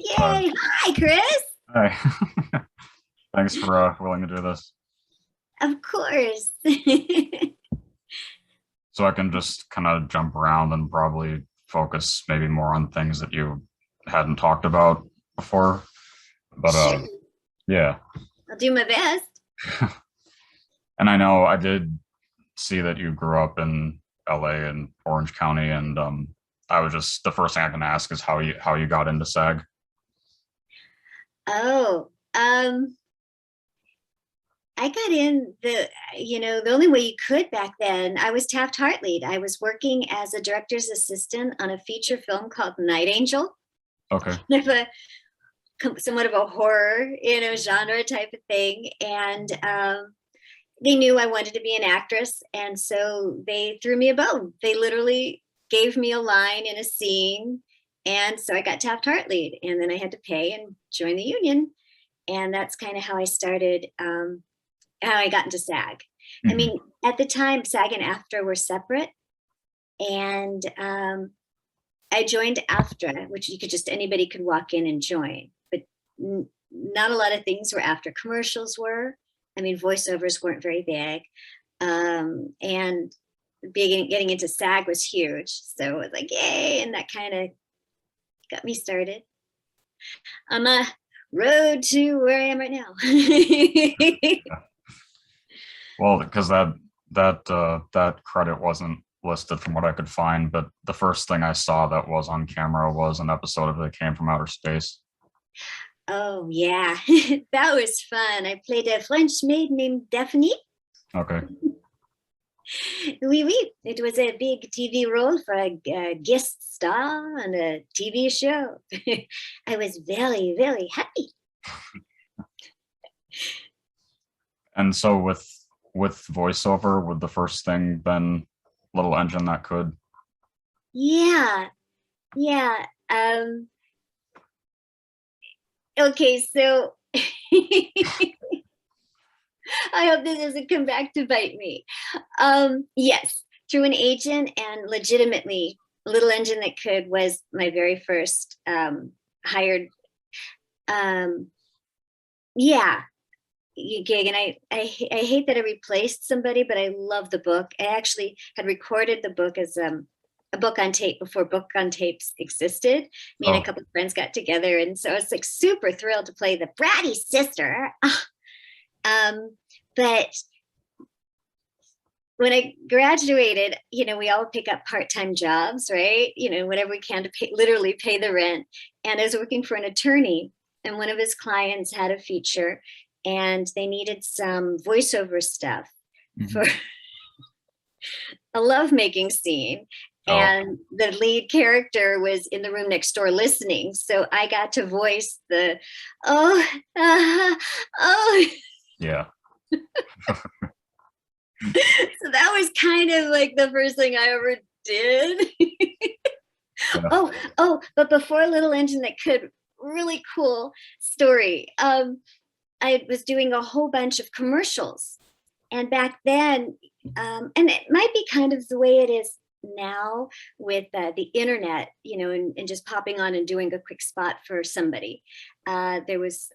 Uh, Yay! Hi, Chris. Hi. Thanks for willing to do this. Of course. So I can just kind of jump around and probably focus maybe more on things that you hadn't talked about before. But Sure. yeah. I'll do my best. And I know I did see that you grew up in LA and Orange County, and I was just the first thing I can ask is how you got into SAG. Oh, I got in the only way you could back then. I was Taft-Hartley. I was working as a director's assistant on a feature film called Night Angel. Okay. Somewhat of a horror, genre type of thing. And they knew I wanted to be an actress. And so they threw me a bone. They literally gave me a line in a scene. And so I got Taft-Hartley, and then I had to pay and join the union. And that's kind of how I started, how I got into SAG. I Mhm. mean, at the time, SAG and AFTRA were separate. And I joined AFTRA, which anybody could walk in and join. But not a lot of things were after. Commercials were. I mean, voiceovers weren't very big. And getting into SAG was huge. So it was like, yay. And that kind of got me started on the road to where I am right now. Well, because that credit wasn't listed from what I could find, but the first thing I saw that was on camera was an episode of It Came from Outer Space. Oh, yeah. That was fun. I played a French maid named Daphne. Okay. Oui, oui. It was a big TV role for a guest star on a TV show. I was very, very happy. And so with voiceover, would the first thing been Little Engine That Could? Yeah, yeah. Okay, so I hope this doesn't come back to bite me. Yes, through an agent, and legitimately, Little Engine That Could was my very first hired, yeah, gig. And I hate that I replaced somebody, but I love the book. I actually had recorded the book as a book on tape before book on tapes existed. Me and a couple of friends got together, and so I was like super thrilled to play the bratty sister. But when I graduated, we all pick up part-time jobs, right? Whatever we can to literally pay the rent. And I was working for an attorney, and one of his clients had a feature, and they needed some voiceover stuff for a lovemaking scene. And the lead character was in the room next door listening. So I got to voice the, oh. Yeah. So that was kind of like the first thing I ever did. Yeah. But before Little Engine That Could, really cool story. I was doing a whole bunch of commercials. And back then, and it might be kind of the way it is now with the internet, and just popping on and doing a quick spot for somebody. There was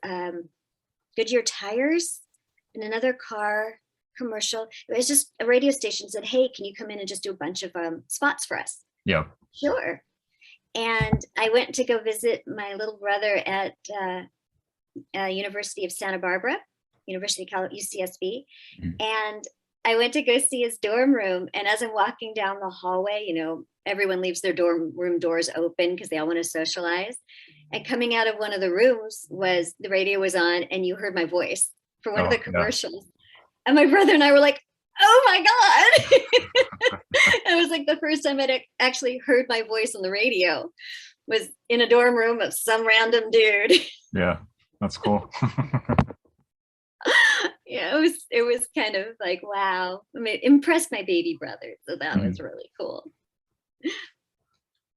Goodyear tires and another car commercial. It was just a radio station said, hey, can you come in and just do a bunch of spots for us? Yeah. Sure. And I went to go visit my little brother at University of Santa Barbara, University of California, UCSB. And I went to go see his dorm room. And as I'm walking down the hallway, everyone leaves their dorm room doors open because they all want to socialize. And coming out of one of the rooms was the radio was on, and you heard my voice for one of the commercials. Yeah. And my brother and I were like, oh my God. It was like the first time I'd actually heard my voice on the radio was in a dorm room of some random dude. Yeah, that's cool. Yeah, it was kind of like, wow. I mean, it impressed my baby brother. So that was really cool.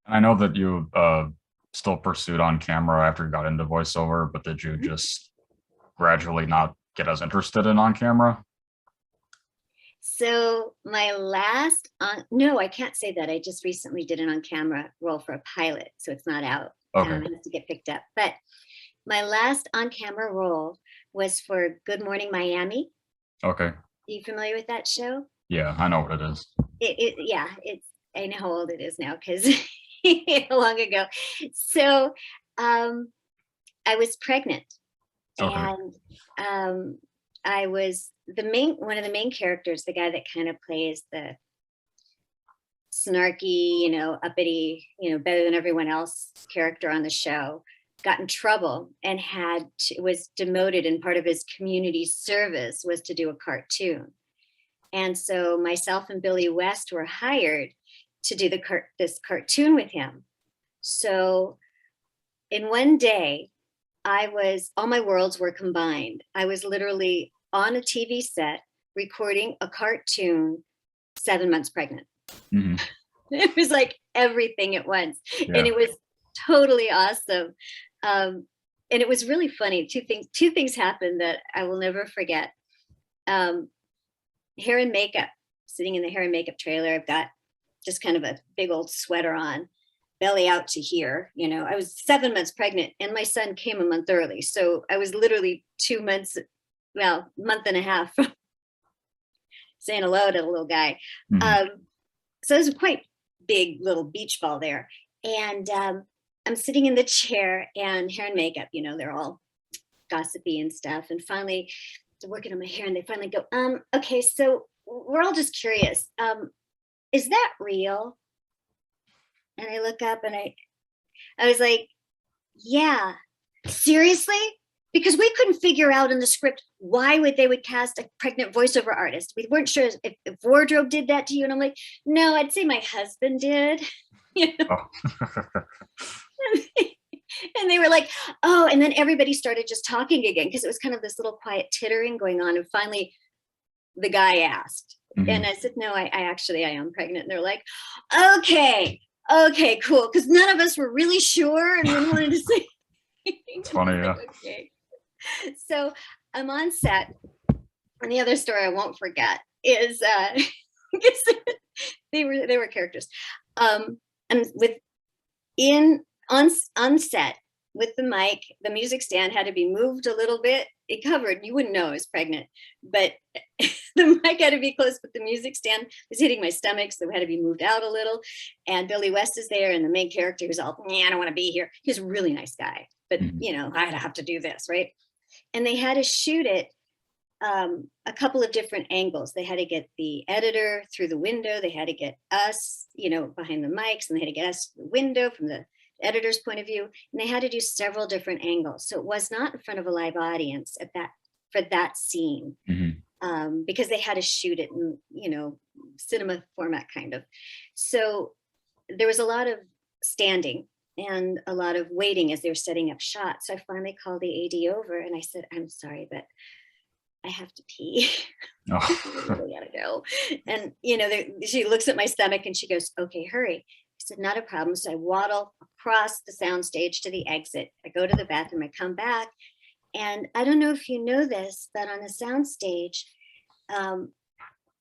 I know that you still pursued on camera after you got into voiceover, but did you just gradually not get as interested in on camera? So my last no, I can't say that. I just recently did an on camera role for a pilot, so it's not out. Okay. It has to get picked up. But my last on-camera role was for Good Morning Miami. Okay. Are you familiar with that show? Yeah, I know what it is. Yeah, I know how old it is now because long ago. So I was pregnant, Okay. and I was one of the main characters, the guy that kind of plays the snarky, uppity, better than everyone else character on the show, got in trouble and was demoted, and part of his community service was to do a cartoon. And so myself and Billy West were hired to do this cartoon with him. So in one day, all my worlds were combined. I was literally on a TV set recording a cartoon 7 months pregnant. Mhm. It was like everything at once. Yeah. And it was totally awesome. And it was really funny. Two things happened that I will never forget. Hair and makeup, sitting in the hair and makeup trailer. I've got just kind of a big old sweater on, belly out to here. I was 7 months pregnant and my son came a month early. So I was literally 2 months, month and a half from saying hello to the little guy. Mhm. So it was a quite big little beach ball there. And I'm sitting in the chair, and hair and makeup, they're all gossipy and stuff. And finally, they're working on my hair, and they finally go, okay, so we're all just curious. Is that real? And I look up and I was like, yeah, seriously? Because we couldn't figure out in the script why they would cast a pregnant voiceover artist. We weren't sure if wardrobe did that to you. And I'm like, no, I'd say my husband did. Oh. And they were like, oh, and then everybody started just talking again, because it was kind of this little quiet tittering going on. And finally, the guy asked. Mhm. And I said, no, I am pregnant. And they're like, okay, cool. Because none of us were really sure and we wanted to say. It's funny, yeah. Okay. So I'm on set. And the other story I won't forget is they were characters. And on set with the mic, the music stand had to be moved a little bit. It covered, you wouldn't know I was pregnant, but the mic had to be close, but the music stand was hitting my stomach, so it had to be moved out a little. And Billy West is there, and the main character was all, I don't want to be here. He's a really nice guy, but I'd have to do this, right? And they had to shoot it a couple of different angles. They had to get the editor through the window. They had to get us, behind the mics, and they had to get us through the window from the editor's point of view. And they had to do several different angles. So it was not in front of a live audience for that scene, because they had to shoot it in, cinema format kind of. So there was a lot of standing and a lot of waiting as they were setting up shots. So I finally called the AD over and I said, I'm sorry, but I have to pee. Oh. I really gotta go. And she looks at my stomach and she goes, okay, hurry. I said, not a problem. So I waddle across the soundstage to the exit. I go to the bathroom, I come back. And I don't know if you know this, but on the soundstage,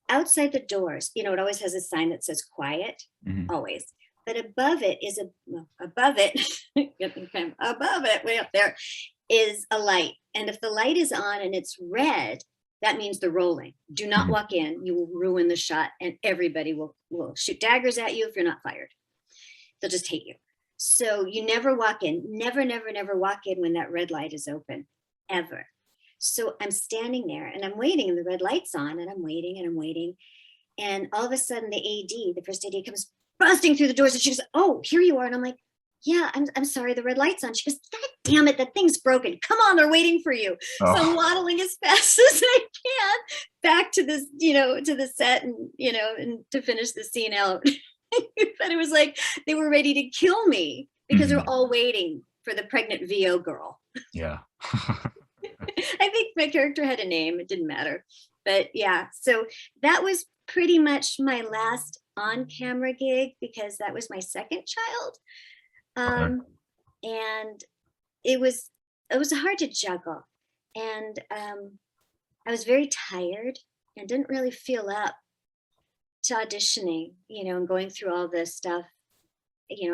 outside the doors, it always has a sign that says quiet, always. But above it, way up there, is a light. And if the light is on and it's red, that means they're rolling. Do not walk in. You will ruin the shot, and everybody will shoot daggers at you if you're not fired. They'll just hate you. So you never walk in. Never, never, never walk in when that red light is open, ever. So I'm standing there and I'm waiting, and the red light's on, and I'm waiting and I'm waiting. And all of a sudden the first AD comes busting through the doors, and she goes, oh, here you are. And I'm like, yeah, I'm sorry, the red light's on. She goes, God damn it, that thing's broken. Come on, they're waiting for you. Oh. So I'm waddling as fast as I can back to this, to the set, and, and to finish the scene out. But it was like they were ready to kill me because they're all waiting for the pregnant VO girl. Yeah. I think my character had a name. It didn't matter. But yeah, so that was pretty much my last on-camera gig, because that was my second child. And it was hard to juggle. And I was very tired and didn't really feel up to auditioning, and going through all this stuff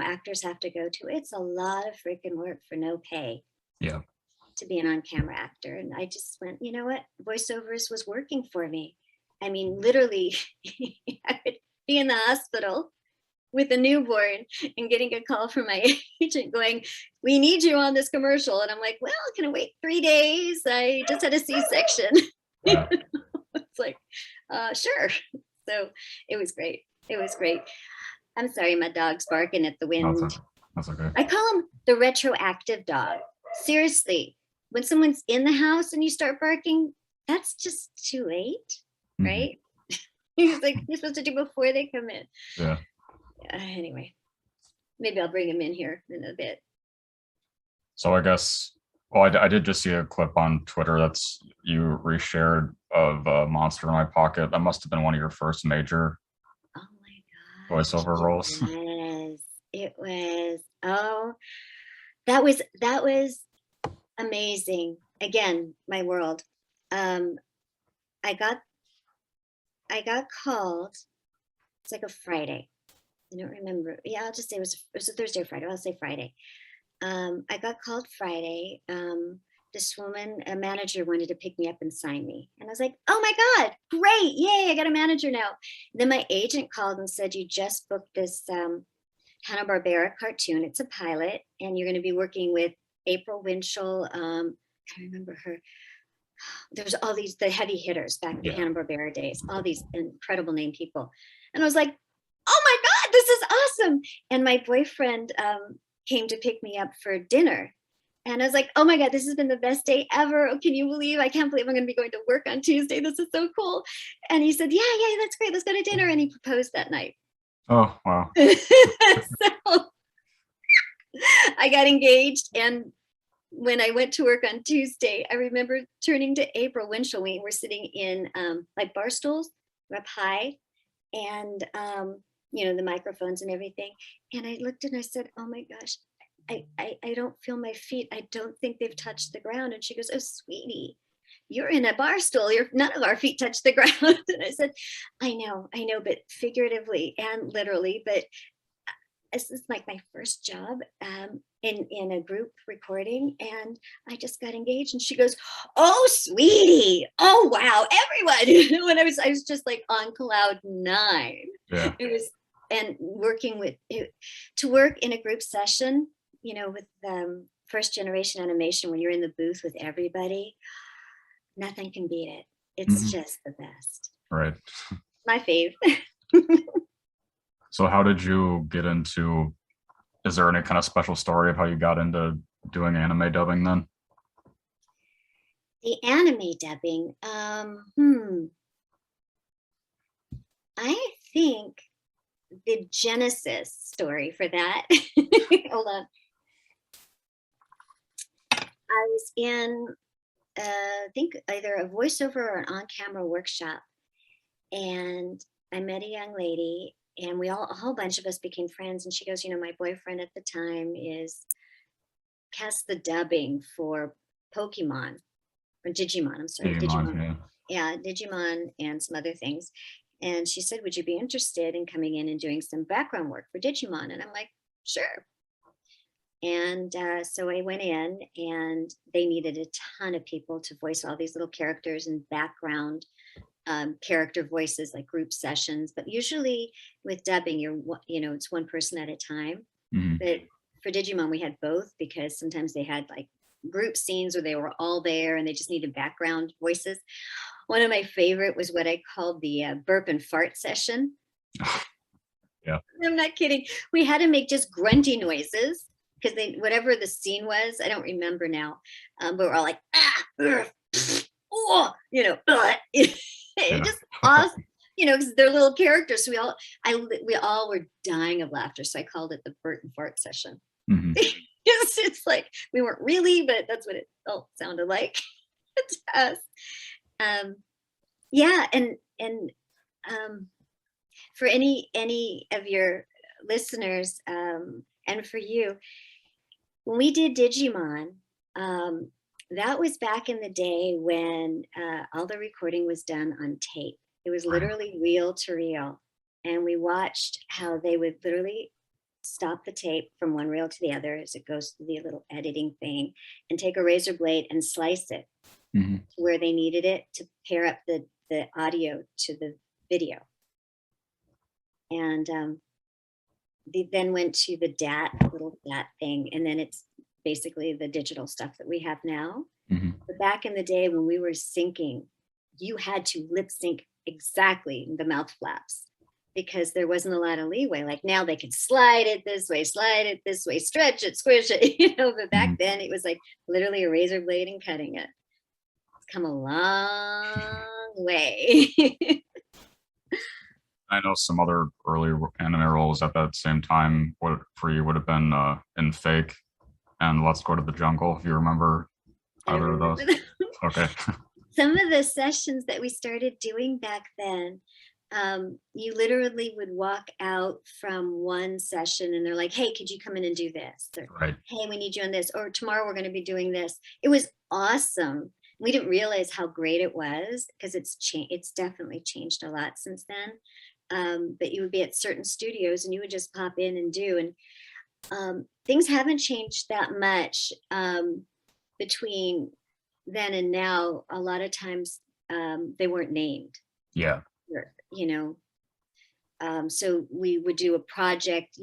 actors have to go to. It's a lot of freaking work for no pay. Yeah. To be an on-camera actor. And I just went, you know what? Voiceovers was working for me. I mean, literally, I would be in the hospital with a newborn and getting a call from my agent going, we need you on this commercial. And I'm like, well, can I wait 3 days? I just had a C-section. Yeah. It's like, sure. So it was great. It was great. I'm sorry, my dog's barking at the wind. That's okay. I call him the retroactive dog. Seriously, when someone's in the house and you start barking, that's just too late, right? He's like, you're supposed to do before they come in. Yeah. Anyway, maybe I'll bring him in here in a bit. So I guess, well, I did just see a clip on Twitter that's you reshared of Monster in My Pocket. That must have been one of your first major voiceover roles. Yes, it was. Oh, that was amazing. Again, my world. I got called. It's like a Friday. I don't remember. Yeah, I'll just say it was a Thursday or Friday. I'll say Friday. I got called Friday. This woman, a manager, wanted to pick me up and sign me. And I was like, oh my God, great. Yay, I got a manager now. And then my agent called and said, you just booked this Hanna-Barbera cartoon. It's a pilot. And you're going to be working with April Winchell. I remember her. There's all the heavy hitters back in the Hanna-Barbera days, all these incredible name people. And I was like, oh my God, this is awesome. And my boyfriend came to pick me up for dinner. And I was like, oh my God, this has been the best day ever. Oh, can you believe? I can't believe I'm going to be going to work on Tuesday. This is so cool. And he said, yeah, that's great. Let's go to dinner. And he proposed that night. Oh, wow. So I got engaged. And when I went to work on Tuesday, I remember turning to April Winchell. We were sitting in like bar stools, up high, and the microphones and everything. And I looked and I said, oh my gosh, I don't feel my feet. I don't think they've touched the ground. And she goes, oh, sweetie, you're in a bar stool. None of our feet touch the ground. And I said, I know, but figuratively and literally. But this is like my first job in a group recording, and I just got engaged. And she goes, oh, sweetie, oh wow, everyone. When I was just like on cloud 9. Yeah. It was, and working with it, to work in a group session, with first generation animation, when you're in the booth with everybody, nothing can beat it. It's just the best. Right. My fave. So how did you get into, is there any kind of special story of how you got into doing anime dubbing then? The anime dubbing, I think the genesis story for that, hold on. I was in, I think either a voiceover or an on-camera workshop, and I met a young lady, and a whole bunch of us became friends. And she goes, my boyfriend at the time cast the dubbing for Pokemon, or Digimon, I'm sorry, Digimon. Yeah, Digimon and some other things. And she said, would you be interested in coming in and doing some background work for Digimon? And I'm like, sure. And so I went in, and they needed a ton of people to voice all these little characters and background character voices, like group sessions. But usually with dubbing, it's one person at a time. But for Digimon, we had both, because sometimes they had like group scenes where they were all there and they just needed background voices. One of my favorite was what I called the burp and fart session. Yeah. I'm not kidding. We had to make just grunty noises, because whatever the scene was, I don't remember now, but we're all like, just awesome, because they're little characters. So we all were dying of laughter. So I called it the Burt and Fart session. It's like, we weren't really, but that's what it all sounded like to us. And for any of your listeners, and for you, when we did Digimon, that was back in the day when all the recording was done on tape. It was literally reel to reel. And we watched how they would literally stop the tape from one reel to the other as it goes through the little editing thing, and take a razor blade and slice it Mhm. to where they needed it to pair up the audio to the video. And they then went to the little DAT thing, and then it's basically the digital stuff that we have now. Mhm. But back in the day when we were syncing, you had to lip sync exactly the mouth flaps because there wasn't a lot of leeway. Like now they could slide it this way, stretch it, squish it, but back Mhm. then it was like literally a razor blade and cutting it. It's come a long way. I know some other early anime roles at that same time for you would have been in Fake and Let's Go to the Jungle, if you remember I don't either of remember those. that. Okay. Some of the sessions that we started doing back then, you literally would walk out from one session and they're like, hey, could you come in and do this? Or, Right. hey, we need you on this. Or tomorrow we're going to be doing this. It was awesome. We didn't realize how great it was because it's definitely changed a lot since then. But you would be at certain studios and you would just pop in and do. And things haven't changed that much between then and now. A lot of times they weren't named, Yeah. so we would do a project,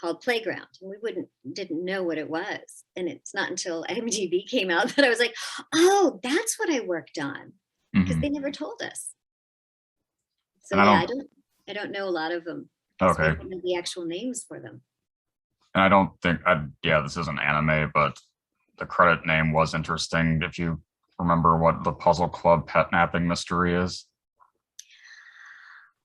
called Playground, and we didn't know what it was. And it's not until MTV came out that I was like, oh, that's what I worked on, because they Mhm. never told us. So And I yeah, don't. I don't know a lot of them because we Okay. didn't know the actual names for them. And I don't think yeah, this isn't anime, but the credit name was interesting. If you remember what the Puzzle Club pet napping mystery is.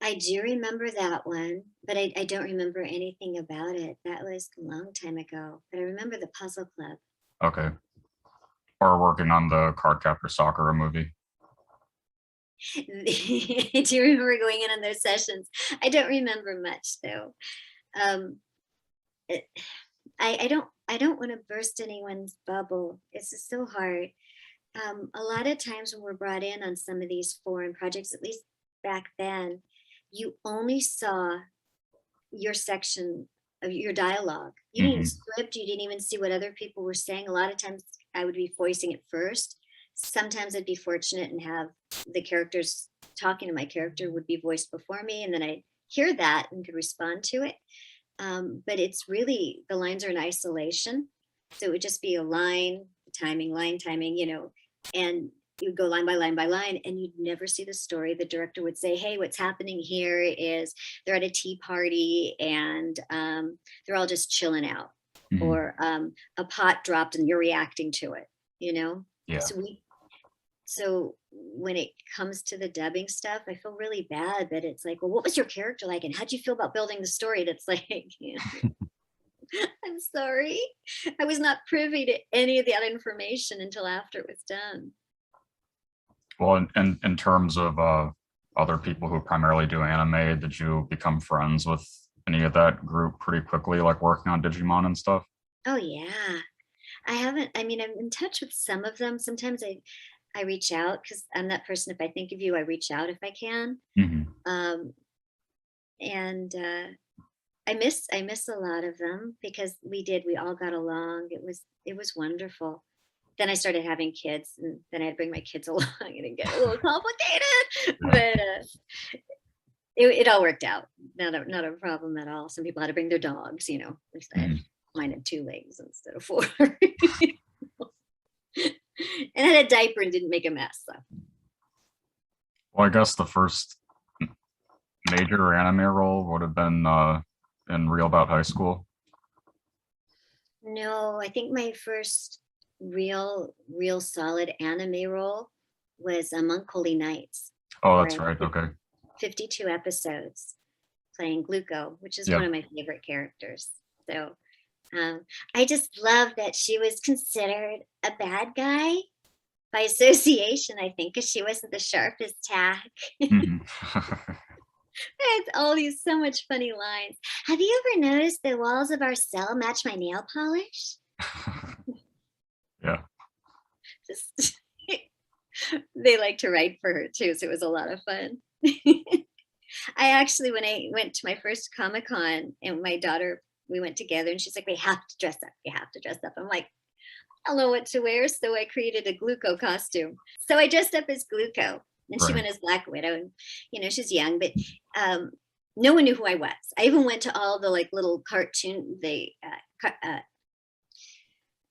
I do remember that one, but I don't remember anything about it. That was a long time ago, but I remember the Puzzle Club. Okay. Or working on the Cardcaptor Sakura movie. I do remember going in on those sessions. I don't remember much though. Um, it, I don't want to burst anyone's bubble. It's just so hard. A lot of times when we're brought in on some of these foreign projects, at least back then, you only saw your section of your dialogue. You didn't Mhm. script, you didn't even see what other people were saying. A lot of times I would be voicing it first. Sometimes I'd be fortunate and have the characters talking to my character would be voiced before me, and then I'd hear that and could respond to it. But it's really, the lines are in isolation. So it would just be a line timing, and you would go line by line by line, and you'd never see the story. The director would say, hey, what's happening here is they're at a tea party and they're all just chilling out. Mhm. Or a pot dropped and you're reacting to it, you know? Yeah. So when it comes to the dubbing stuff, I feel really bad that it's like, well, what was your character like? And how'd you feel about building the story? That's like, I'm sorry. I was not privy to any of that information until after it was done. Well, in terms of other people who primarily do anime, did you become friends with any of that group pretty quickly, like working on Digimon and stuff? Oh yeah. I mean, I'm in touch with some of them. Sometimes I reach out because I'm that person. If I think of you, I reach out if I can. Mhm. Um, and I miss a lot of them because we all got along. It was wonderful. Then I started having kids, and then I had to bring my kids along, and it get a little complicated. Yeah. But it all worked out. Not a problem at all. Some people had to bring their dogs, instead. Mhm. Mine had 2 legs instead of 4. And had a diaper and didn't make a mess. So. Well, I guess the first major anime role would have been in Real About High School. No, I think my first real solid anime role was Monk Holy Nights, Oh, where that's I right. did Okay. 52 episodes playing Gluko, which is one Yep. of my favorite characters. So I just love that she was considered a bad guy by association, I think, because she wasn't the sharpest tack. Mhm. It's all these so much funny lines. Have you ever noticed the walls of our cell match my nail polish? Yeah. Just they like to write for her too, so it was a lot of fun. I actually, when I went to my first Comic Con and my daughter we went together, and she's like, we have to dress up. You have to dress up. I'm like, I don't know what to wear. So I created a Gluco costume. So I dressed up as Gluco, and she Right. went as Black Widow. And, you know, she's young, but no one knew who I was. I even went to all the like little cartoon,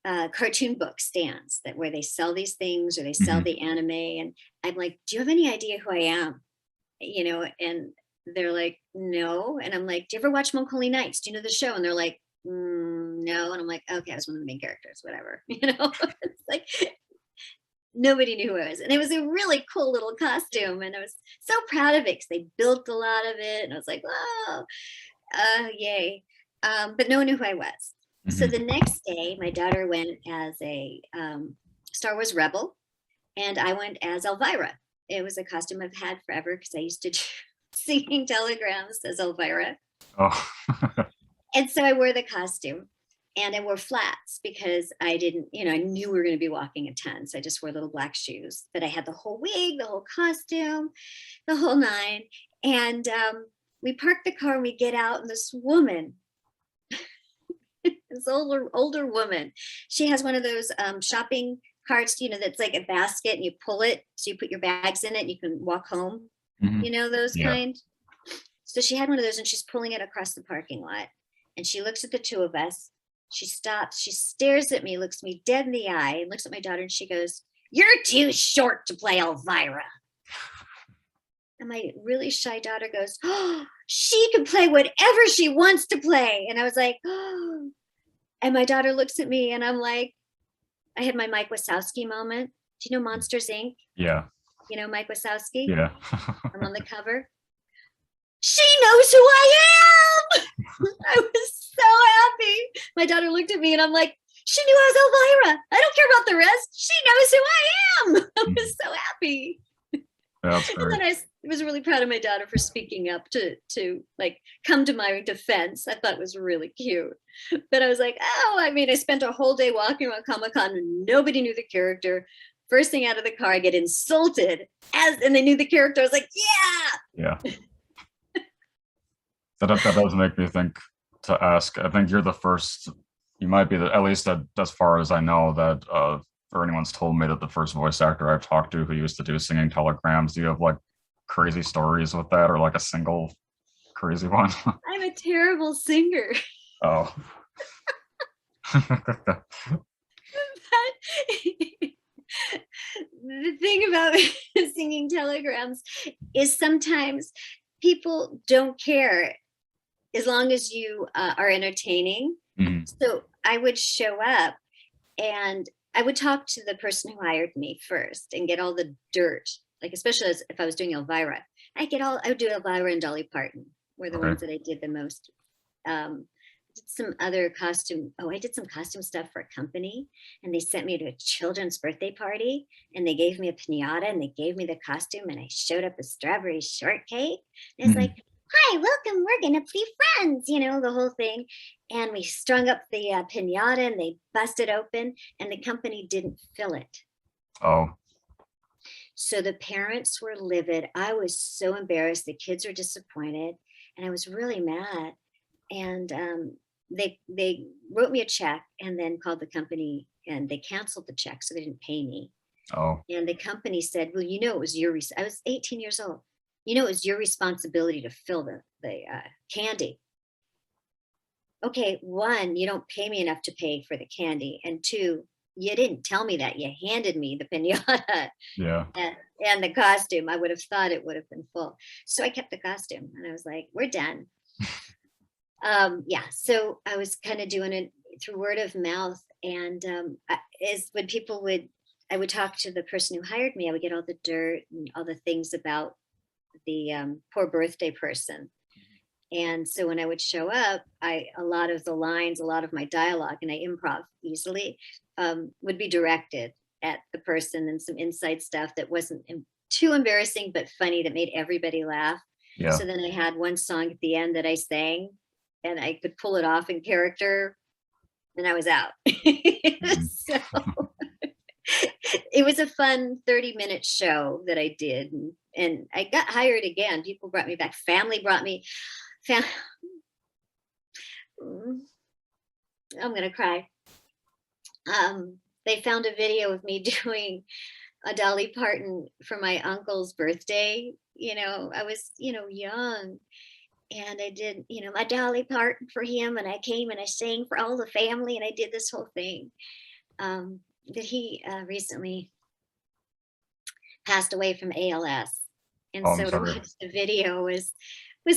cartoon book stands that where they sell these things or they sell Mhm. the anime. And I'm like, do you have any idea who I am? You know, and they're like, no. And I'm like, do you ever watch Holy Nights? Do you know the show? And they're like, no. And I'm like, okay, I was one of the main characters, whatever. You know, it's like nobody knew who I was. And it was a really cool little costume. And I was so proud of it because they built a lot of it. And I was like, oh, yay. But no one knew who I was. So Mhm. the next day, my daughter went as a Star Wars Rebel, and I went as Elvira. It was a costume I've had forever because I used to do singing telegrams as Elvira. Oh. And so I wore the costume, and I wore flats because I didn't, you know, I knew we were going to be walking a ton. So I just wore little black shoes, but I had the whole wig, the whole costume, the whole nine. And we parked the car and we get out, and this woman, this older woman, she has one of those shopping carts, you know, that's like a basket and you pull it. So you put your bags in it and you can walk home, Mhm. you know, those Yeah. kind. So she had one of those and she's pulling it across the parking lot. And she looks at the two of us. She stops, she stares at me, looks me dead in the eye, and looks at my daughter and she goes, "You're too short to play Elvira." And my really shy daughter goes, "Oh, she can play whatever she wants to play." And I was like, oh. And my daughter looks at me and I'm like, I had my Mike Wazowski moment. Do you know Monsters Inc.? Yeah. You know Mike Wazowski? Yeah. I'm on the cover. She knows who I am. I was so happy. My daughter looked at me and I'm like, she knew I was Elvira. I don't care about the rest. She knows who I am. I was so happy. Yeah, that's And great. then I was really proud of my daughter for speaking up to like come to my defense. I thought it was really cute. But I was like, oh, I mean, I spent a whole day walking around Comic-Con and nobody knew the character. First thing out of the car, I get insulted and they knew the character. I was like, yeah. Yeah. That does make me think to ask. I think you're the first, you might be the, at least as far as I know, that or anyone's told me, that the first voice actor I've talked to who used to do singing telegrams. Do you have like crazy stories with that, or like a single crazy one? I'm a terrible singer. Oh. The thing about singing telegrams is sometimes people don't care as long as you are entertaining. Mhm. So I would show up and I would talk to the person who hired me first and get all the dirt, like especially if I was doing Elvira. I would do Elvira and Dolly Parton were the Okay. ones that I did the most. Did some other costume. Oh, I did some costume stuff for a company, and they sent me to a children's birthday party, and they gave me a pinata, and they gave me the costume, and I showed up as strawberry shortcake. And it's like, Mhm. "Hi, welcome. We're gonna be friends," you know, the whole thing. And we strung up the pinata, and they busted open, and the company didn't fill it. Oh. So the parents were livid. I was so embarrassed. The kids were disappointed, and I was really mad. And they wrote me a check and then called the company and they canceled the check, so they didn't pay me. Oh. And the company said, "Well, you know, it was your I was 18 years old. You know, it was your responsibility to fill the candy." Okay, one, you don't pay me enough to pay for the candy, and two, you didn't tell me that. You handed me the pinata Yeah. and the costume. I would have thought it would have been full. So I kept the costume and I was like, we're done. Yeah, so I was kind of doing it through word of mouth. And is when people would, I would talk to the person who hired me, I would get all the dirt and all the things about the poor birthday person. And so when I would show up, a lot of the lines, a lot of my dialogue, and I improv easily, would be directed at the person, and some inside stuff that wasn't too embarrassing but funny that made everybody laugh. Yeah. So then I had one song at the end that I sang, and I could pull it off in character, and I was out. Mhm. So it was a fun 30-minute show that I did, and I got hired again. People brought me back. Family brought me. Fam- I'm gonna cry. They found a video of me doing a Dolly Parton for my uncle's birthday. I was, young, and I did, my Dolly Parton for him, and I came and I sang for all the family, and I did this whole thing. That he recently passed away from ALS, and Oh, I'm so to sorry. watch the video was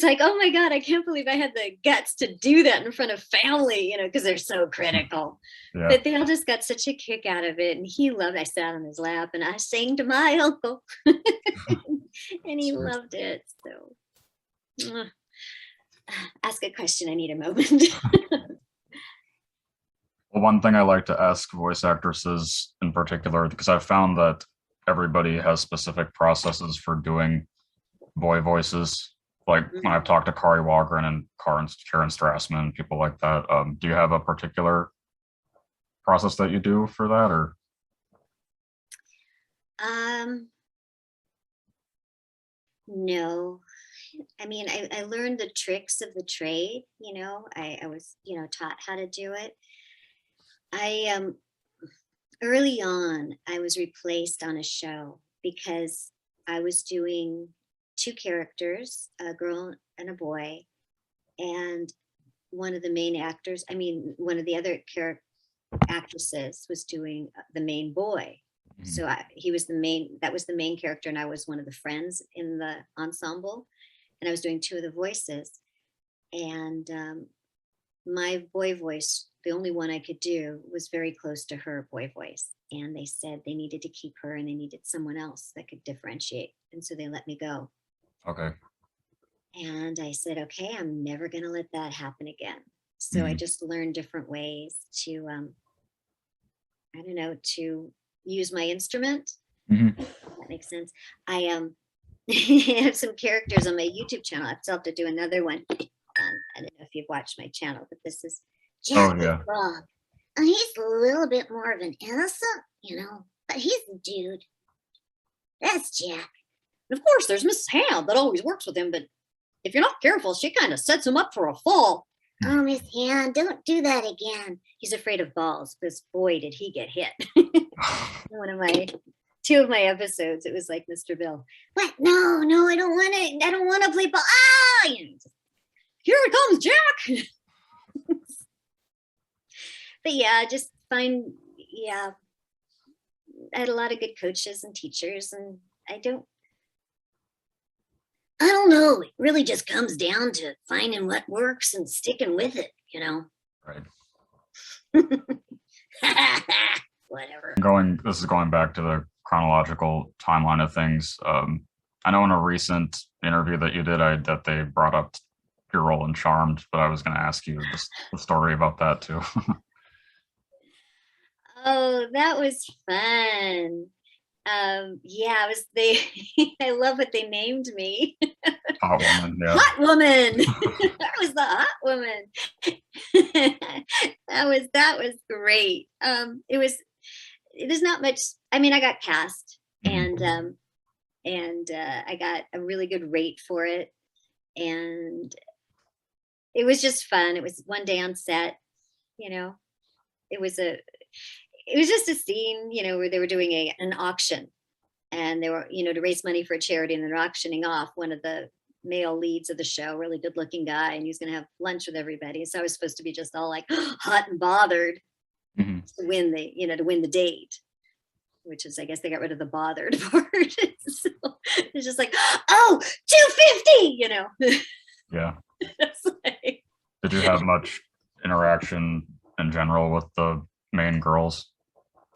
like, oh my God, I can't believe I had the guts to do that in front of family, because they're so critical. Yeah. But they all just got such a kick out of it, and he loved. I sat on his lap and I sang to my uncle, and he Sweet. loved it. So, ask a question. I need a moment. Well, one thing I like to ask voice actresses in particular, because I've found that everybody has specific processes for doing boy voices. Like when I've talked to Kari Wagren and Karen Strassman, people like that. Do you have a particular process that you do for that, or? No. I mean, I learned the tricks of the trade. I was, taught how to do it. Early on, I was replaced on a show because I was doing two characters, a girl and a boy, and one of the main actors, one of the other actresses was doing the main boy. So he was that was the main character, and I was one of the friends in the ensemble, and I was doing two of the voices. And my boy voice, the only one I could do, was very close to her boy voice. And they said they needed to keep her and they needed someone else that could differentiate. And so they let me go. Okay. And I said, okay, I'm never going to let that happen again. So I just learned different ways to, I don't know, to use my instrument. If that makes sense. I have some characters on my YouTube channel. I still have to do another one. I don't know if you've watched my channel, but this is Jack the Frog. And he's a little bit more of an innocent, but he's the dude. That's Jack. And of course, there's Miss Ham that always works with him, but if you're not careful, she kind of sets him up for a fall. Oh, Miss Ham, don't do that again. He's afraid of balls, because boy, did he get hit. Two of my episodes, it was like Mr. Bill. What? No, I don't want it. I don't want to play ball. Ah! Here it comes, Jack. But yeah, just I had a lot of good coaches and teachers, and I don't know. It really just comes down to finding what works and sticking with it, Right. Whatever. This is going back to the chronological timeline of things. I know in a recent interview that you did, that they brought up your role in Charmed, but I was going to ask you just the story about that too. Oh, that was fun. I love what they named me. Hot woman, yeah. Hot woman. I was the hot woman. that was great. It was not much. I got cast, and I got a really good rate for it, and it was just fun. It was one day on set. It was just a scene, where they were doing an auction, and they were, to raise money for a charity, and they're auctioning off one of the male leads of the show, really good looking guy, and he's going to have lunch with everybody. So I was supposed to be just all like hot and bothered to win the date, which is, I guess they got rid of the bothered part. So it's just like, oh, 250, Yeah. Like, did you have much interaction in general with the main girls?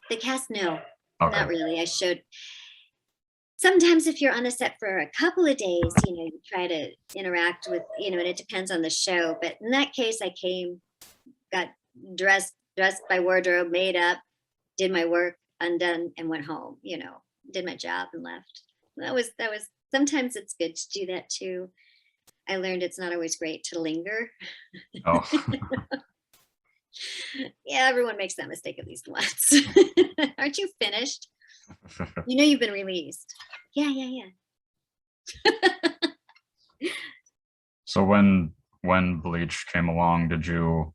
The cast, no, Okay. not really. I showed. Sometimes if you're on a set for a couple of days, you try to interact with, and it depends on the show. But in that case, I came, got dressed by wardrobe, made up, did my work, undone, and went home, did my job and left. That was, sometimes it's good to do that too. I learned it's not always great to linger. Oh. Yeah, everyone makes that mistake at least once. Aren't you finished? You've been released. Yeah. So when Bleach came along, did you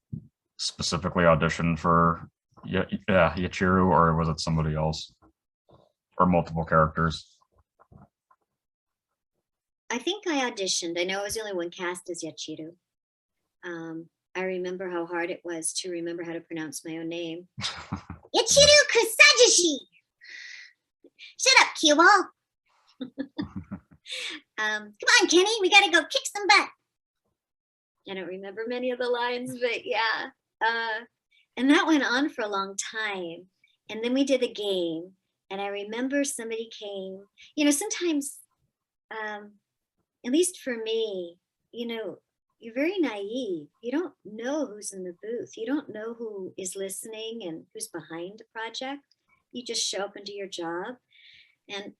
specifically audition for Yachiru, or was it somebody else? Or multiple characters? I think I auditioned. I know I was the only one cast as Yachiru. I remember how hard it was to remember how to pronounce my own name. Yachiru Kusajishi! Shut up, cue ball! Come on, Kenny, we gotta go kick some butt. I don't remember many of the lines, but yeah. And that went on for a long time. And then we did a game, and I remember somebody came, sometimes, at least for me, you're very naive. You don't know who's in the booth. You don't know who is listening and who's behind the project. You just show up and do your job. And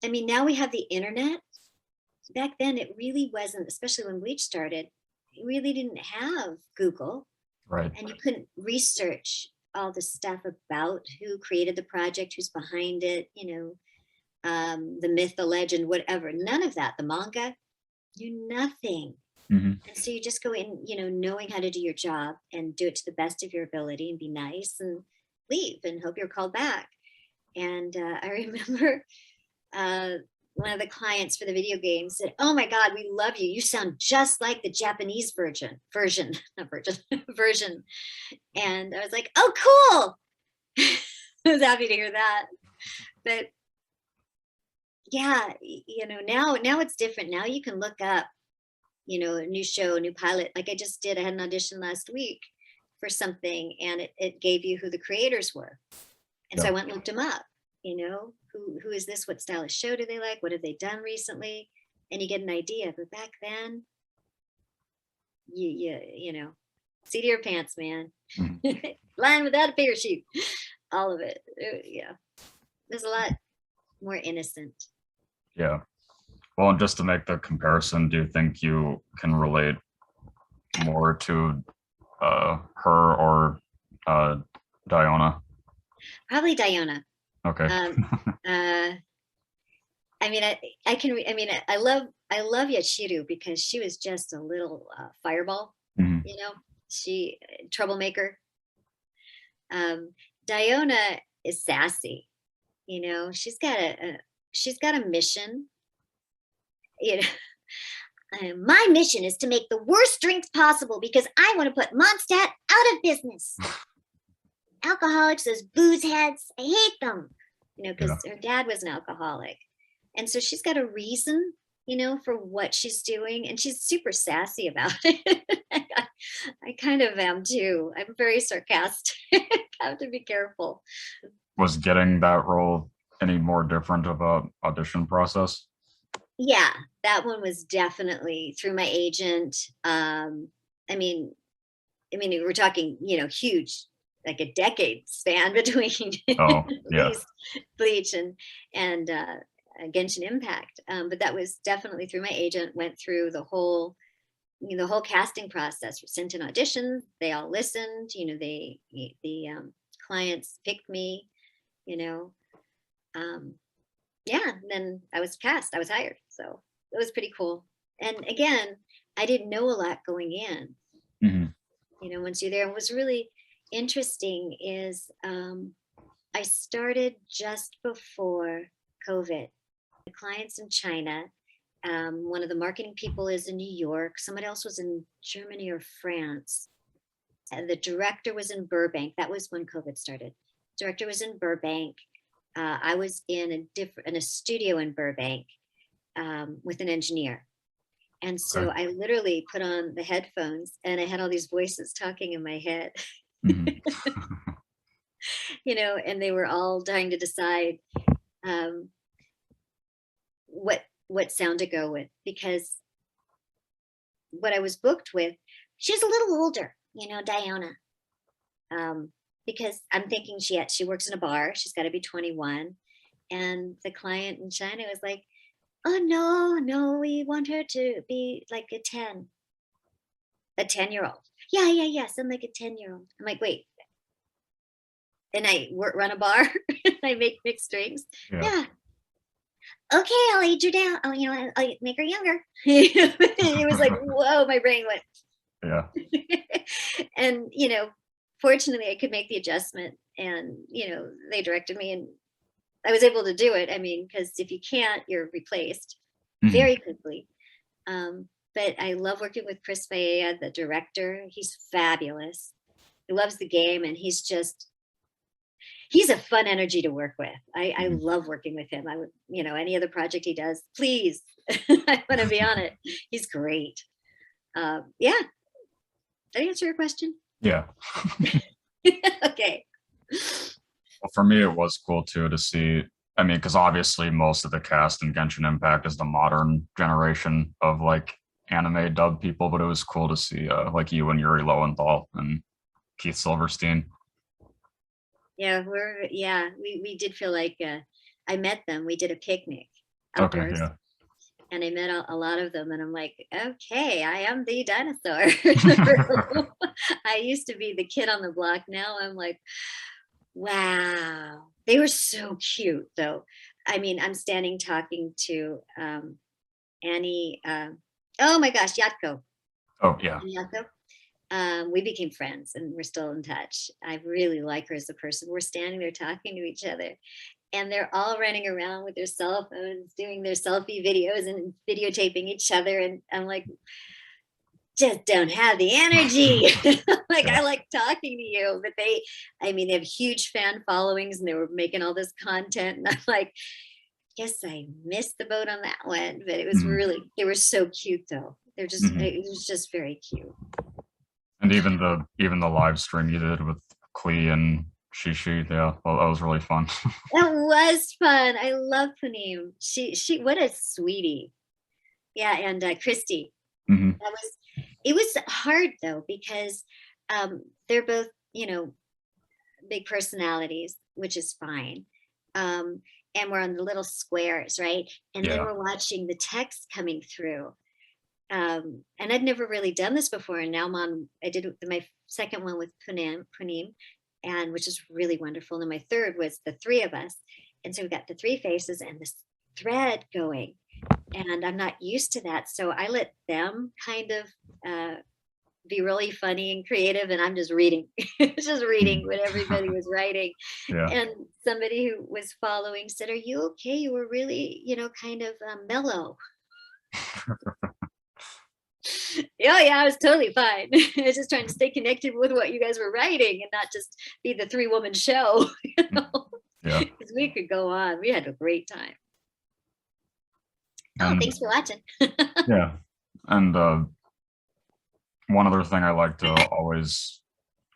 I mean, now we have the internet. Back then, it really wasn't, especially when Bleach started, you really didn't have Google. Right. And you couldn't research all the stuff about who created the project, who's behind it, the myth, the legend, whatever. None of that. The manga, knew nothing. Mm-hmm. And so you just go in, knowing how to do your job and do it to the best of your ability and be nice and leave and hope you're called back. And I remember one of the clients for the video game said, "Oh my God, we love you. You sound just like the Japanese version. And I was like, "Oh, cool." I was happy to hear that. But yeah, now it's different. Now you can look up, a new show, a new pilot. Like I just did, I had an audition last week for something, and it gave you who the creators were. And so I went and looked them up, who is this? What style of show do they like? What have they done recently? And you get an idea. But back then, you seat of your pants, man. Mm-hmm. Flying without a parachute. All of it. Yeah. There's a lot more innocent. Yeah. Well, and just to make the comparison, do you think you can relate more to her or Diona? Probably Diona. Okay. I mean, I can. I mean, I love Yachiru because she was just a little fireball. Mm-hmm. She troublemaker. Diona is sassy. She's got a mission. My mission is to make the worst drinks possible because I want to put Mondstadt out of business. Alcoholics, those booze heads, I hate them. Because her dad was an alcoholic. And so she's got a reason, for what she's doing. And she's super sassy about it. I kind of am too. I'm very sarcastic. I have to be careful. Was getting that role any more different of a audition process? Yeah, that one was definitely through my agent. I mean, we're talking, huge, like a decade span between Bleach and Genshin Impact. But that was definitely through my agent. Went through the whole casting process. Sent in auditions. They all listened. The clients picked me. Then I was cast. I was hired. So it was pretty cool. And again, I didn't know a lot going in. Mm-hmm. Once you're there, and what's really interesting is I started just before COVID. The clients in China, one of the marketing people is in New York. Somebody else was in Germany or France. And the director was in Burbank. That was when COVID started. Director was in Burbank. I was in a studio in Burbank with an engineer. And so I literally put on the headphones and I had all these voices talking in my head, Mm-hmm. And they were all trying to decide what sound to go with, because what I was booked with, she was a little older, Diona. Because I'm thinking she works in a bar. She's got to be 21. And the client in China was like, "Oh, no, we want her to be like a 10-year-old. Yeah, sound like a 10-year-old. I'm like, wait. And I run a bar. I make mixed drinks. Yeah. Okay, I'll age her down. I'll make her younger. It was like, whoa, my brain went, Yeah. And, fortunately I could make the adjustment, and, they directed me, and I was able to do it. I mean, because if you can't, you're replaced Mhm. very quickly. But I love working with Chris Baea, the director. He's fabulous. He loves the game, and he's a fun energy to work with. I Mhm. love working with him. I would, any other project he does, please. I want to be on it. He's great. Yeah. Did I answer your question? Yeah. Okay. Well, for me, it was cool too to see. I mean, because obviously most of the cast in Genshin Impact is the modern generation of like anime dub people, but it was cool to see like you and Yuri Lowenthal and Keith Silverstein. Yeah, we did feel like I met them. We did a picnic Okay, outdoors, yeah. and I met a lot of them, and I'm like, okay, I am the dinosaur in the room. I used to be the kid on the block. Now I'm like, wow. They were so cute though. I mean, I'm standing talking to Annie, oh my gosh, Yatko. Oh, yeah. Yatko. We became friends, and we're still in touch. I really like her as a person. We're standing there talking to each other, and they're all running around with their cell phones, doing their selfie videos and videotaping each other. And I'm like, just don't have the energy. Like, Yeah. I like talking to you, but they have huge fan followings, and they were making all this content. And I'm like, guess I missed the boat on that one, but Mhm. they were so cute though. Mhm. It was just very cute. And even the live stream you did with Klee and Shishi, yeah, well, that was really fun. That was fun. I love Puneem. What a sweetie. Yeah, and Christy. Hmm. It was hard though, because they're both, big personalities, which is fine. And we're on the little squares, right? And then Yeah. we're watching the text coming through. And I'd never really done this before. And now I did my second one with Puneem, and which is really wonderful. And my third was the three of us. And so we got the three faces and this thread going. And I'm not used to that. So I let them kind of be really funny and creative, and I'm just reading, just reading Mhm. what everybody was writing. Yeah. And somebody who was following said, "Are you okay? You were really, kind of mellow." Yeah, yeah, I was totally fine. I was just trying to stay connected with what you guys were writing, and not just be the three-woman show, Mhm. Yeah. because we could go on. We had a great time. Oh, And thanks for watching. yeah. And one other thing I like to always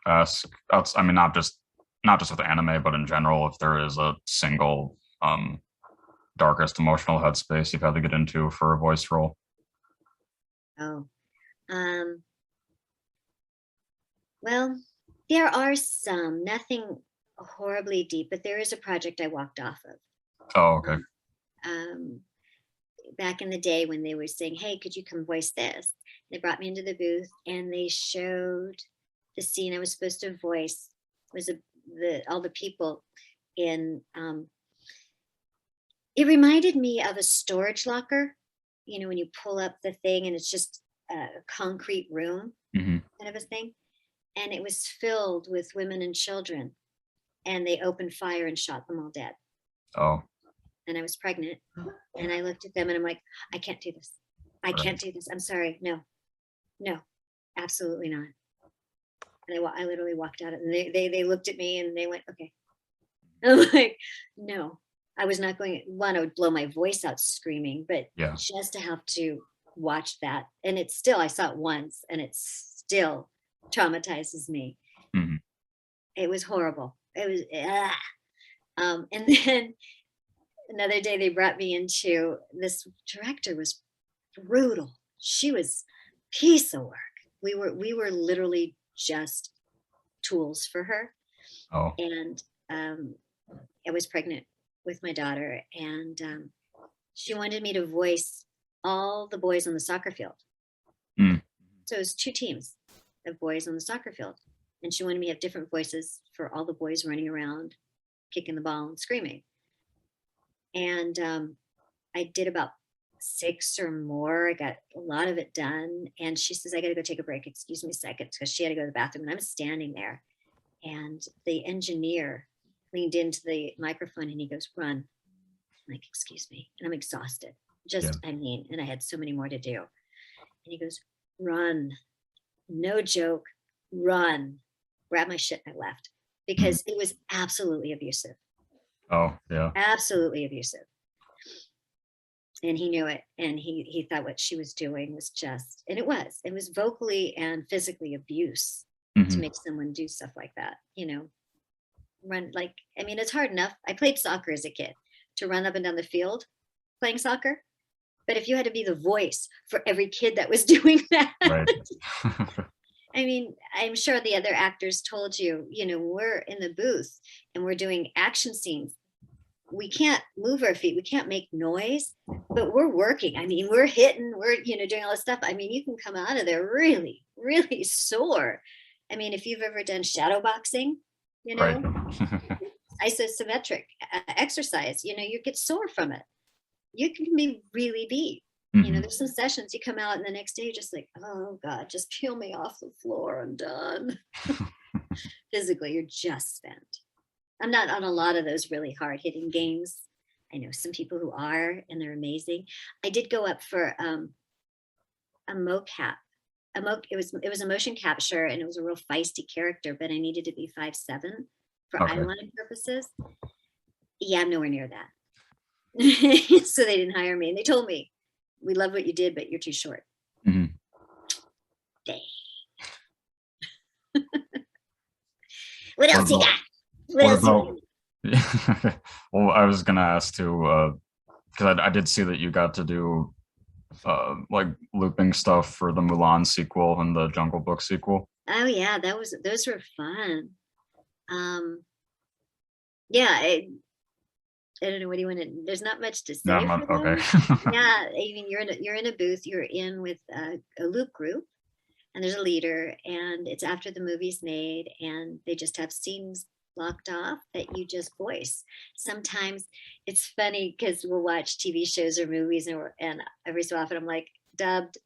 ask, I mean, not just with anime, but in general, if there is a single darkest emotional headspace you've had to get into for a voice role. Oh, um, well, there are some, nothing horribly deep, but there is a project I walked off of. Oh, okay. Um, Back in the day when they were saying, "Hey, could you come voice this?" They brought me into the booth, and they showed the scene I was supposed to voice. Was all the people in. It reminded me of a storage locker. When you pull up the thing and it's just a concrete room Hmm. kind of a thing, and it was filled with women and children, and they opened fire and shot them all dead. Oh, And I was pregnant, and I looked at them, and I'm like, I can't do this. I right. can't do this. I'm sorry. No, no, absolutely not. And I literally walked out, and they looked at me, and they went, okay. I'm like, no, I was not going. One, I would blow my voice out screaming, but Yeah. just to have to watch that, and it's still, I saw it once, and it still traumatizes me. Hmm. It was horrible. It was, and then another day they brought me into, this director was brutal. She was piece of work. We were literally just tools for her. Oh, And I was pregnant with my daughter, and she wanted me to voice all the boys on the soccer field. mm. So it was two teams of boys on the soccer field, and she wanted me to have different voices for all the boys running around, kicking the ball and screaming. And I did about 6 or more. I got a lot of it done. And she says, I got to go take a break. Excuse me a second, because she had to go to the bathroom. And I'm standing there. And the engineer leaned into the microphone and he goes, run. I'm like, excuse me. And I'm exhausted. And I had so many more to do. And he goes, run. No joke, run. Grab my shit and I left, because it was absolutely abusive. Oh, yeah. Absolutely abusive. And he knew it. And he thought what she was doing was just, and it was vocally and physically abuse to make someone do stuff like that, run like, I mean, it's hard enough. I played soccer as a kid, to run up and down the field playing soccer. But if you had to be the voice for every kid that was doing that, Right. I mean, I'm sure the other actors told you, we're in the booth and we're doing action scenes. We can't move our feet. We can't make noise, but we're working. I mean, we're hitting, we're, doing all this stuff. I mean, you can come out of there really, really sore. I mean, if you've ever done shadow boxing, Right. isosymmetric exercise, you get sore from it. You can be really beat. There's some sessions you come out and the next day you're just like, oh God, just peel me off the floor. I'm done. Physically, you're just spent. I'm not on a lot of those really hard hitting games. I know some people who are, and they're amazing. I did go up for a mocap. It was a motion capture, and it was a real feisty character, but I needed to be 5'7" for eyeline purposes. Yeah, I'm nowhere near that. So they didn't hire me, and they told me, we love what you did, but you're too short. Dang. What else you got? Well, I was gonna ask too, because I did see that you got to do like looping stuff for the Mulan sequel and the Jungle Book sequel. Oh yeah, those were fun. Yeah, I don't know, what do you want to, there's not much to say. No, for them. okay. Yeah, I mean, you're in a booth, you're in with a loop group, and there's a leader, and it's after the movie's made, and they just have scenes locked off that you just voice. Sometimes it's funny because we'll watch TV shows or movies, and every so often I'm like, dubbed,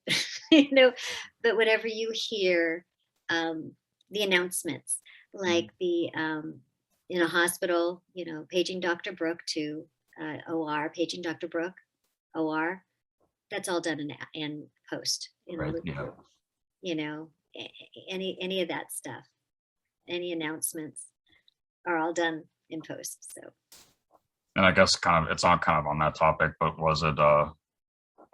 but whenever you hear the announcements, like the in a hospital, paging Dr. Brooke to OR, paging Dr. Brooke, OR, that's all done in post, Right, any of that stuff, any announcements are all done in post. So, and I guess it's not kind of on that topic, but was it a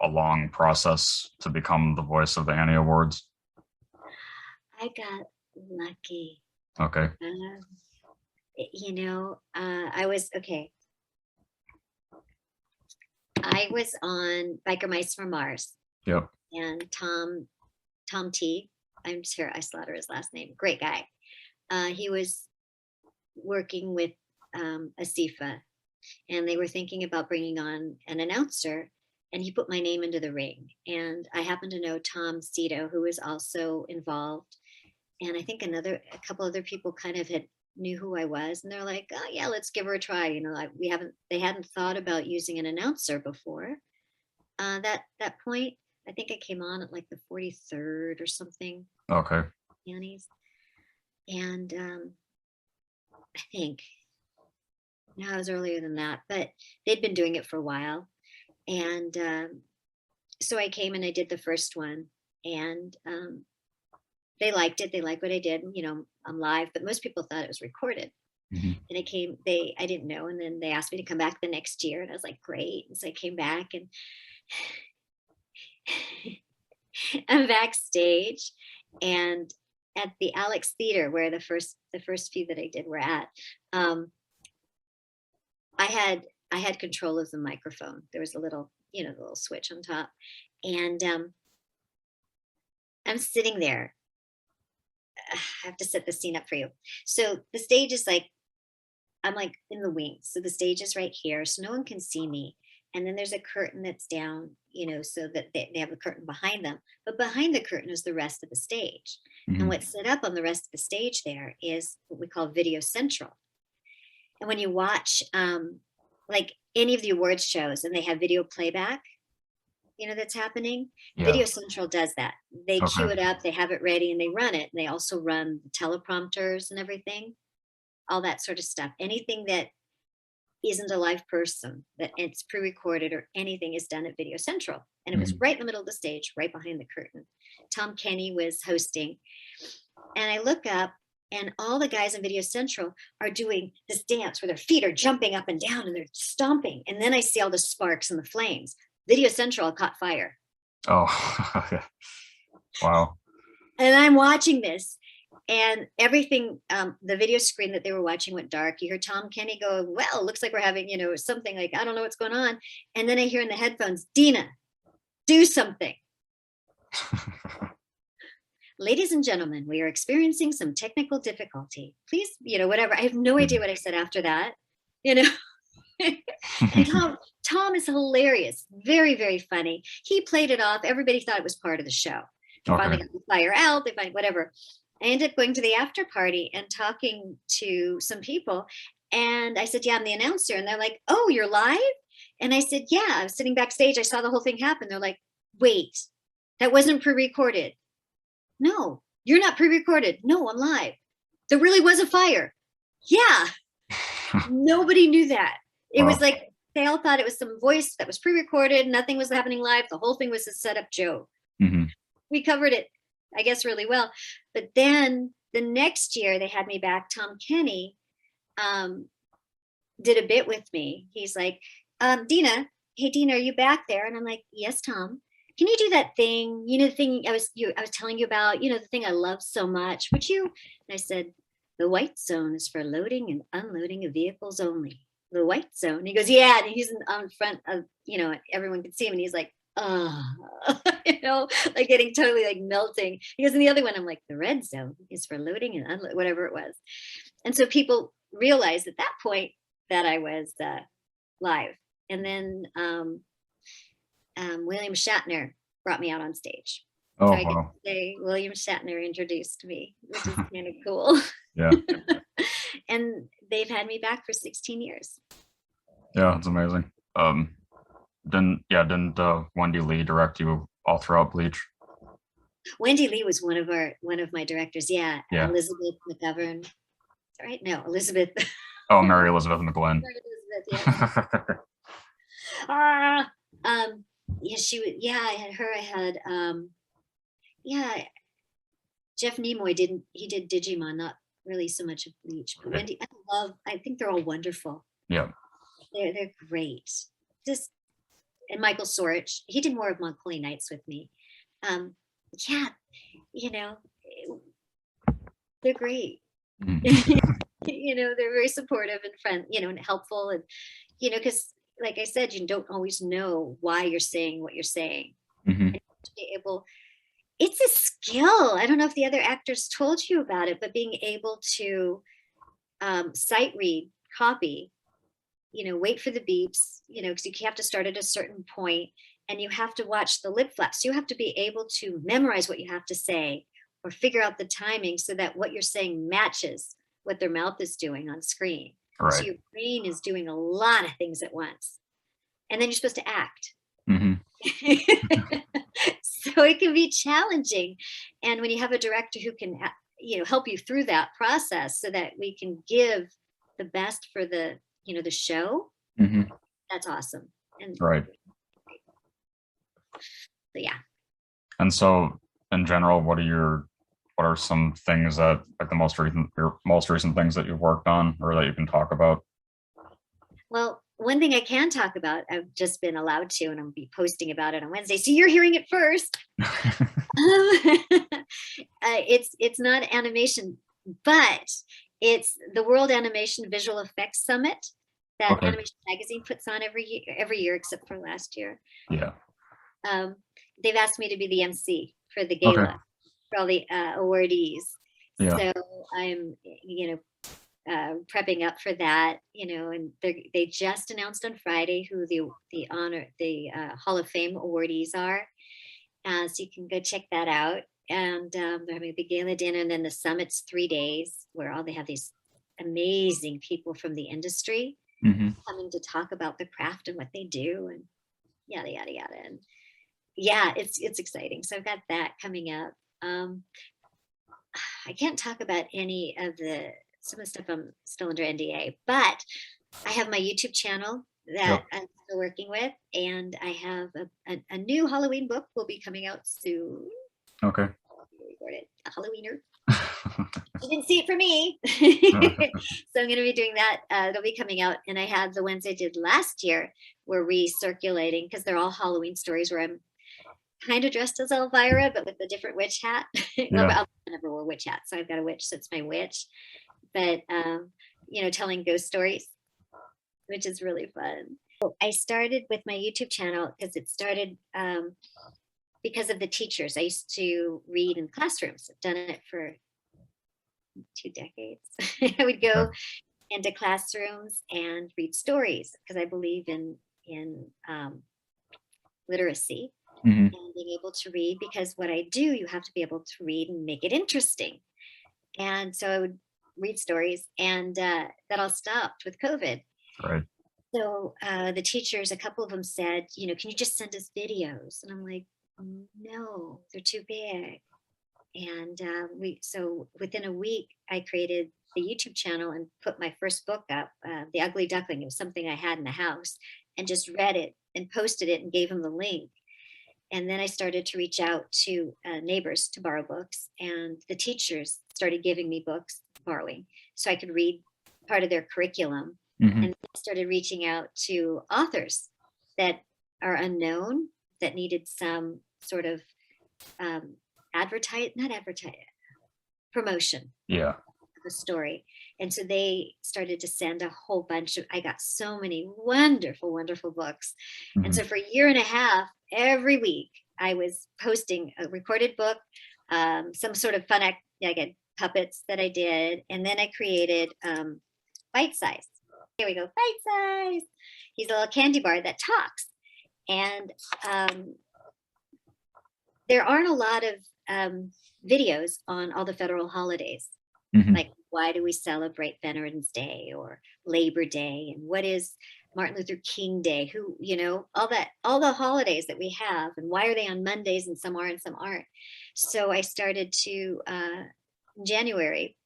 long process to become the voice of the Annie Awards? I got lucky. Okay. I was okay. I was on Biker Mice from Mars. Yep. And Tom T, I'm sure I slaughter his last name. Great guy. He was working with Asifa, and they were thinking about bringing on an announcer, and he put my name into the ring. And I happen to know Tom Cito, who was also involved. And I think a couple other people kind of knew who I was, and they're like, oh yeah, let's give her a try. They hadn't thought about using an announcer before. That point, I think I came on at like the 43rd or something. Okay. Annie's. And I think, no, it was earlier than that, but they'd been doing it for a while. And so I came and I did the first one, and they liked it. They liked what I did. I'm live, but most people thought it was recorded. And I didn't know. And then they asked me to come back the next year, and I was like, great. And so I came back, and I'm backstage, and at the Alex Theater, where the first few that I did were at, I had control of the microphone. There was a little, the little switch on top, and I'm sitting there. I have to set the scene up for you. So the stage is like, I'm like in the wings. So the stage is right here, so no one can see me. And then there's a curtain that's down, so that they have a curtain behind them. But behind the curtain is the rest of the stage. And what's set up on the rest of the stage there is what we call Video Central. And when you watch like any of the awards shows and they have video playback, that's happening. Yeah. Video Central does that. They queue Okay. it up, they have it ready, and they run it. And they also run the teleprompters and everything, all that sort of stuff. Anything that isn't a live person, that it's pre-recorded or anything, is done at Video Central. And it was Mhm. right in the middle of the stage, right behind the curtain. Tom Kenny was hosting. And I look up, and all the guys in Video Central are doing this dance where their feet are jumping up and down and they're stomping. And then I see all the sparks and the flames. Video Central caught fire. Oh, wow. And I'm watching this, and everything, the video screen that they were watching went dark. You hear Tom Kenny go, well, looks like we're having, something like, I don't know what's going on. And then I hear in the headphones, Dina, do something. Ladies and gentlemen, we are experiencing some technical difficulty. Please, whatever. I have no idea what I said after that, And Tom is hilarious. Very, very funny. He played it off. Everybody thought it was part of the show. They finally got the fire out. They find whatever. I ended up going to the after party and talking to some people. And I said, yeah, I'm the announcer. And they're like, oh, you're live? And I said, yeah, I was sitting backstage. I saw the whole thing happen. They're like, wait, that wasn't pre-recorded. No, you're not pre-recorded. No, I'm live. There really was a fire. Yeah. Nobody knew that. It was like, they all thought it was some voice that was pre-recorded. Nothing was happening live. The whole thing was a setup joke. Mm-hmm. We covered it, I guess, really well. But then the next year they had me back. Tom Kenny did a bit with me. He's like, Dina, hey, Dina, are you back there? And I'm like, yes, Tom. Can you do that thing? The thing I was telling you about, the thing I love so much. Would you? And I said, the white zone is for loading and unloading of vehicles only. The white zone. And he goes, yeah. And he's on front of, everyone could see him. And he's like, like getting totally like melting. He goes, and the other one, I'm like, the red zone is for loading and unloading, whatever it was. And so people realized at that point that I was live. And then William Shatner brought me out on stage. Oh, so I get wow. to say William Shatner introduced me, which is kind of cool. Yeah. And they've had me back for 16 years. Yeah, it's amazing. Didn't Wendy Lee direct you all throughout Bleach? Wendy Lee was one of my directors. Yeah. Elizabeth McGovern. Right? No, Elizabeth. Oh, Mary Elizabeth McGlynn. Mary Elizabeth, yeah. Yeah, she was. Yeah, I had her. I had. Jeff Nimoy did Digimon, not really so much of Bleach. But Wendy, I think they're all wonderful. Yeah. They're great. And Michael Sorich, he did more of Montclair Nights with me. They're great. They're very supportive and and helpful, and because like I said, you don't always know why you're saying what you're saying. Mm-hmm. And to be able, it's a skill. I don't know if the other actors told you about it, but being able to sight read, copy, wait for the beeps, because you have to start at a certain point, and you have to watch the lip flaps. You have to be able to memorize what you have to say or figure out the timing so that what you're saying matches what their mouth is doing on screen. Right. So your brain is doing a lot of things at once. And then you're supposed to act. Mm-hmm. So it can be challenging. And when you have a director who can, help you through that process so that we can give the best for the, the show, Mm-hmm. that's awesome. And right. So, yeah. And so in general, what are some things that like your most recent things that you've worked on or that you can talk about? Well, one thing I can talk about, I've just been allowed to, and I'll be posting about it on Wednesday. So you're hearing it first. It's not animation, but it's the World Animation Visual Effects Summit that Animation Magazine puts on every year except for last year. Yeah. They've asked me to be the MC for the gala for all the awardees. Yeah. So I'm, prepping up for that, and they just announced on Friday who the Hall of Fame awardees are. So you can go check that out. And they're having a big gala dinner, and then the summit's 3 days where they have these amazing people from the industry coming to talk about the craft and what they do and yada, yada, yada. And yeah, it's exciting. So I've got that coming up. I can't talk about any of some of the stuff I'm still under NDA, but I have my YouTube channel that Yep. I'm still working with, and I have a new Halloween book will be coming out soon. Okay. Record it, a Halloweener. You didn't see it for me. So I'm going to be doing that. They'll be coming out. And I had the ones I did last year were recirculating because they're all Halloween stories where I'm kind of dressed as Elvira, but with a different witch hat. Well, Yeah. I never wore witch hat. So I've got a witch, so it's my witch. But, you know, telling ghost stories, which is really fun. I started with my YouTube channel because it started because of the teachers. I used to read in classrooms. I've done it for 2 decades. I would go into classrooms and read stories because I believe in literacy and being able to read, because what I do, you have to be able to read and make it interesting. And so I would read stories, and that all stopped with COVID. Right. So the teachers, a couple of them said, you know, can you just send us videos? And I'm like, no, they're too big. And so within a week, I created the YouTube channel and put my first book up, The Ugly Duckling. It was something I had in the house, and just read it and posted it and gave them the link. And then I started to reach out to neighbors to borrow books, and the teachers started giving me books, borrowing, so I could read part of their curriculum. And I started reaching out to authors that are unknown, that needed some sort of promotion. Yeah. Of a story. And so they started to send a whole bunch of, I got so many wonderful, wonderful books. And so for a year and a half, every week I was posting a recorded book, some sort of fun act, I got puppets that I did. And then I created Bite Size. Here we go, Bite Size. He's a little candy bar that talks. And there aren't a lot of videos on all the federal holidays. Like, why do we celebrate Veterans Day or Labor Day? And what is Martin Luther King Day? Who, you know, all the holidays that we have, and why are they on Mondays and some are and some aren't? So I started to, in January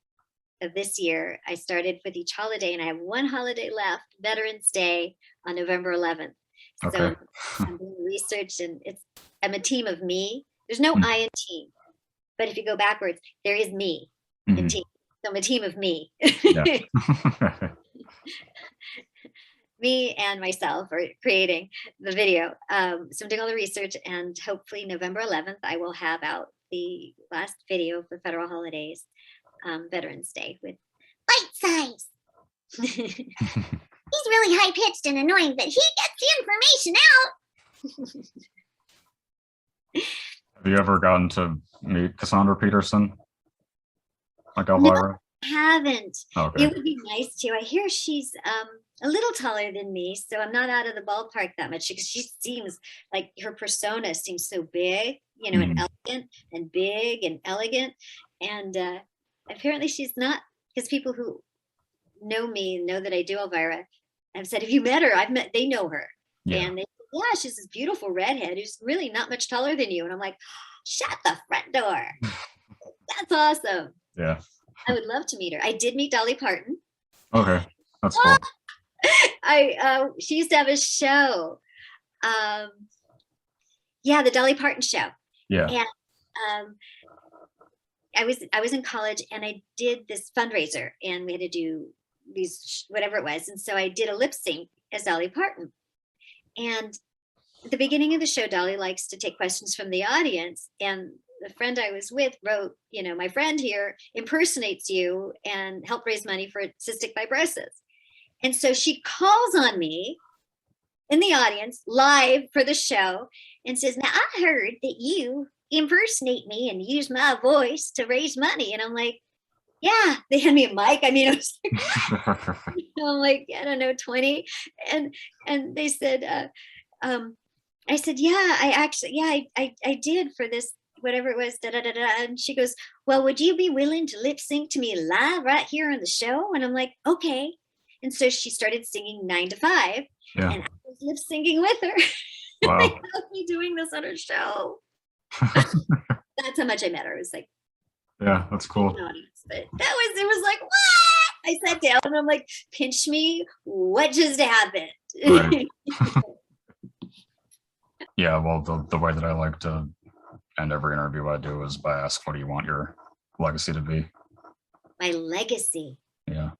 of this year, I started with each holiday, and I have one holiday left, Veterans Day on November 11th. So I'm doing research, and I'm a team of me. There's no I in team, but if you go backwards, there is me in team. So I'm a team of me. Me and myself are creating the video. So I'm doing all the research, and hopefully November 11th, I will have out the last video of the federal holidays, Veterans Day, with Bite Size. He's really high pitched and annoying, but he gets the information out. Have you ever gotten to meet Cassandra Peterson? Like Elvira? No, I haven't. Okay. It would be nice to. I hear she's a little taller than me, so I'm not out of the ballpark that much, because she seems like her persona seems so big, you know, and elegant and big and elegant. And apparently she's not, because people who know me and know that I do Elvira have said, have you met her? They know her. Yeah. And they said, yeah, she's this beautiful redhead who's really not much taller than you. And I'm like, shut the front door. That's awesome. Yeah. I would love to meet her. I did meet Dolly Parton. Okay. That's cool. She used to have a show. Yeah, the Dolly Parton show. Yeah. And I was in college, and I did this fundraiser, and we had to do these, whatever it was. And so I did a lip sync as Dolly Parton. And at the beginning of the show, Dolly likes to take questions from the audience. And the friend I was with wrote, you know, my friend here impersonates you and help raise money for cystic fibrosis. And so she calls on me in the audience live for the show and says, now I heard that you impersonate me and use my voice to raise money. And I'm like, yeah, they had me a mic. I mean, I was like, I'm like, I don't know, 20. And they said, I said, yeah, I actually, yeah, I did for this, whatever it was, da, da, da, da. And she goes, well, would you be willing to lip sync to me live right here on the show? And I'm like, okay. And so she started singing 9 to 5, and I was lip syncing with her. Wow. Like, how's me doing this on a show? That's how much I met her. It was like, Yeah, that's cool. audience, but it was like, what? I sat down and I'm like, pinch me, what just happened? Right. Yeah, well, the way that I like to end every interview I do is by ask, what do you want your legacy to be? My legacy. Yeah.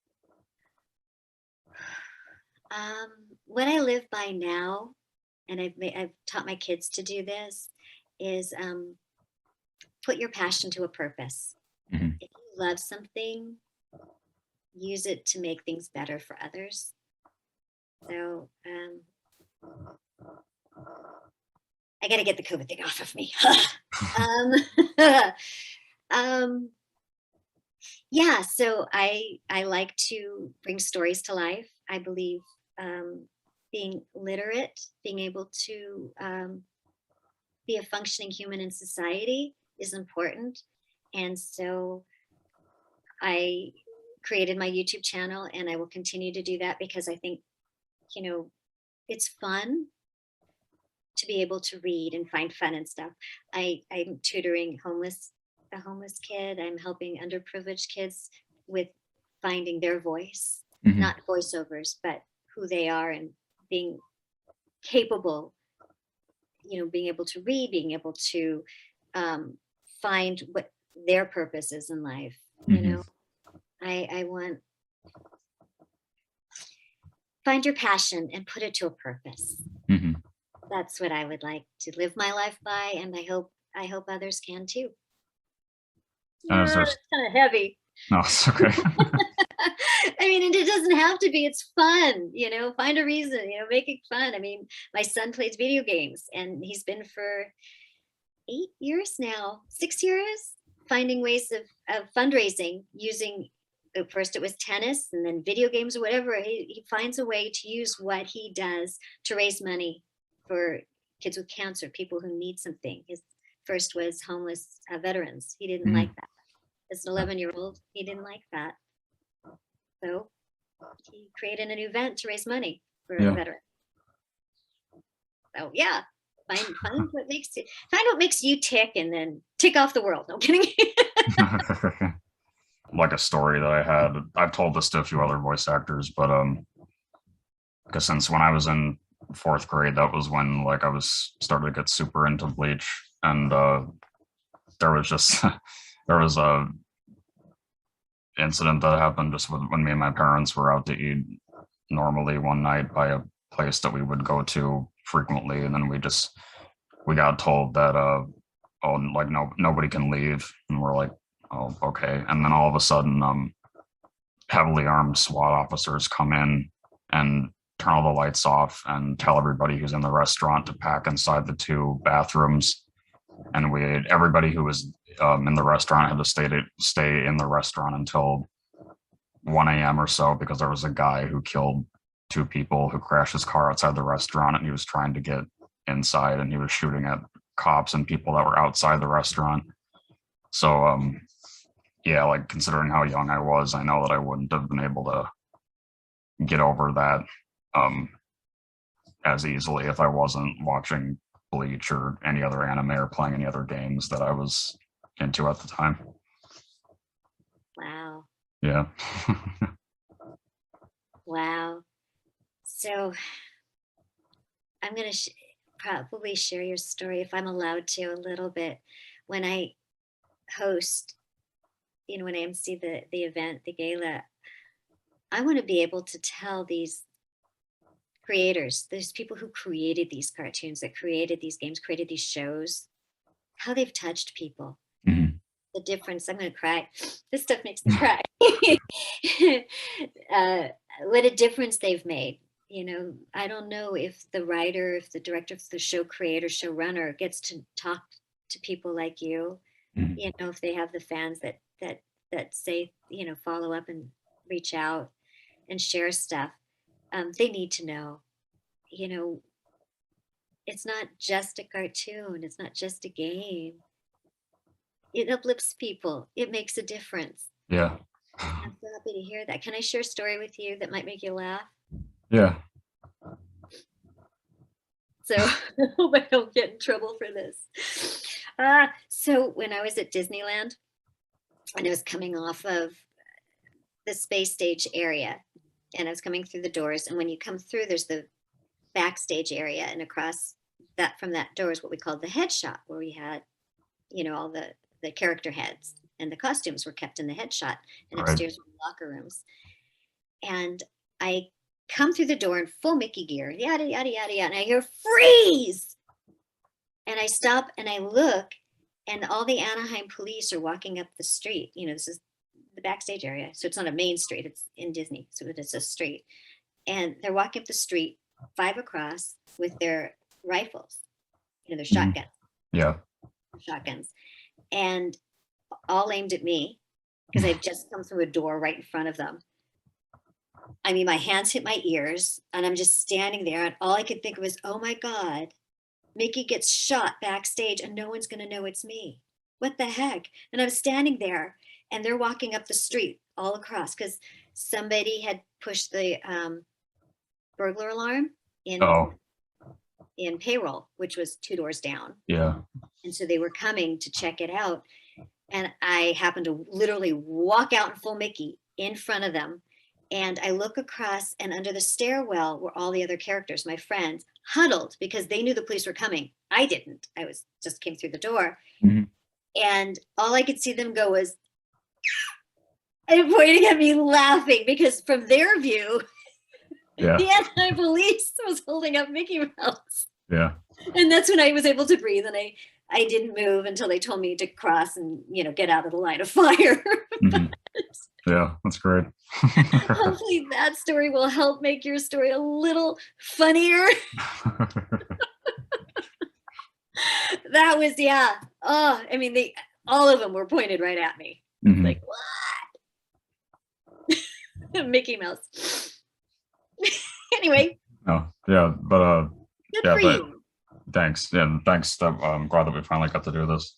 What I live by now, and I've taught my kids to do this, is put your passion to a purpose. Mhm. If you love something, use it to make things better for others. So I got to get the COVID thing off of me. Yeah, so I like to bring stories to life. I believe being literate, being able to be a functioning human in society is important. And so I created my YouTube channel, and I will continue to do that because I think, it's fun to be able to read and find fun and stuff. I'm tutoring a homeless kid. I'm helping underprivileged kids with finding their voice, Mhm. not voiceovers, but who they are and being capable, being able to read, being able to find what their purpose is in life. Mhm. I want find your passion and put it to a purpose. Mhm. That's what I would like to live my life by, and I hope others can too. And is there, It's kind of heavy. no, it's okay. I mean, and it doesn't have to be. It's fun, find a reason, make it fun. I mean, my son plays video games, and he's been for 8 years now, 6 years, finding ways of fundraising using, first it was tennis and then video games or whatever. He finds a way to use what he does to raise money for kids with cancer, people who need something. His first was homeless veterans. He didn't like that. As an 11-year-old, he didn't like that. So he created an event to raise money for Yeah. veterans. So yeah, find what makes you tick, and then tick off the world. No kidding. Like a story that I had. I've told this to a few other voice actors, but because since when I was in fourth grade, that was when like I was started to get super into Bleach, and there was just there was a incident that happened just when me and my parents were out to eat normally one night by a place that we would go to frequently, and then we got told that oh, like nobody can leave, and we're like, oh, okay. And then all of a sudden heavily armed SWAT officers come in and turn all the lights off and tell everybody who's in the restaurant to pack inside the two bathrooms. And everybody who was in the restaurant had to stay in the restaurant until 1 a.m. or so, because there was a guy who killed two people, who crashed his car outside the restaurant, and he was trying to get inside, and he was shooting at cops and people that were outside the restaurant. So yeah, like considering how young I was, I know that I wouldn't have been able to get over that as easily if I wasn't watching Bleach or any other anime or playing any other games that I was into at the time. Wow. Yeah. Wow. So I'm going to probably share your story, if I'm allowed to, a little bit. When I host, when I MC the event, the gala, I want to be able to tell these creators, these people who created these cartoons, that created these games, created these shows, how they've touched people. Mhm. The difference. I'm going to cry. This stuff makes me cry. What a difference they've made. I don't know if the writer, if the director, if the show creator, showrunner gets to talk to people like you. Mhm. If they have the fans that say, follow up and reach out and share stuff. They need to know. It's not just a cartoon. It's not just a game. It uplifts people. It makes a difference. Yeah. I'm so happy to hear that. Can I share a story with you that might make you laugh? Yeah. So I hope I don't get in trouble for this. So when I was at Disneyland and I was coming off of the space stage area and I was coming through the doors, and when you come through, there's the backstage area, and across that from that door is what we called the head shop, where we had, all the character heads, and the costumes were kept in the head shop, and Right. upstairs were the locker rooms. And I come through the door in full Mickey gear, yada, yada, yada, yada, and I hear freeze. And I stop and I look, and all the Anaheim police are walking up the street. This is the backstage area. So it's not a main street, it's in Disney. So it's a street. And they're walking up the street, 5 across, with their rifles, their shotguns. Yeah. Shotguns. And all aimed at me because I've just come through a door right in front of them. I mean, my hands hit my ears and I'm just standing there, and all I could think of was, oh my God, Mickey gets shot backstage and no one's going to know it's me. What the heck? And I'm standing there and they're walking up the street all across because somebody had pushed the burglar alarm in payroll, which was 2 doors down. Yeah. And so they were coming to check it out. And I happened to literally walk out in full Mickey in front of them. And I look across, and under the stairwell were all the other characters, my friends, huddled because they knew the police were coming. I didn't. I just came through the door. Mm-hmm. And all I could see them go was, and pointing at me laughing, because from their view, Yeah. the anti-police was holding up Mickey Mouse. Yeah. And that's when I was able to breathe, and I didn't move until they told me to cross and, get out of the line of fire. Mm-hmm. Yeah, that's great. Hopefully that story will help make your story a little funnier. That was, yeah. Oh, I mean, all of them were pointed right at me. Mm-hmm. Like, what? Mickey Mouse. Anyway. Oh, yeah, but Good yeah, for but you. thanks. Yeah, thanks. I'm glad that we finally got to do this.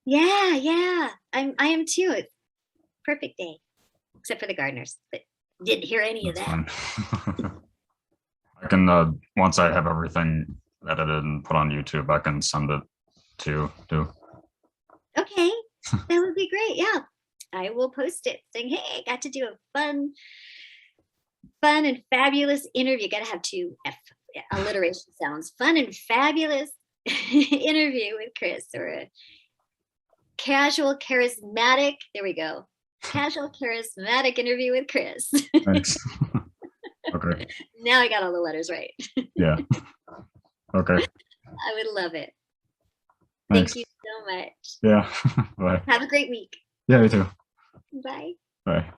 Yeah. I am too. It's a perfect day. Except for the gardeners, but didn't hear any of that. Fine. I can once I have everything edited and put on YouTube, I can send it to you too. Okay, that would be great. Yeah, I will post it saying, "Hey, I got to do a fun and fabulous interview." Got to have 2 alliteration sounds. Fun and fabulous interview with Chris, or a casual, charismatic. There we go. Casual, charismatic interview with Chris. Thanks. Okay. Now I got all the letters right. Yeah. Okay. I would love it. Thanks. Thank you so much. Yeah. Bye. Have a great week. Yeah, you too. Bye. Bye.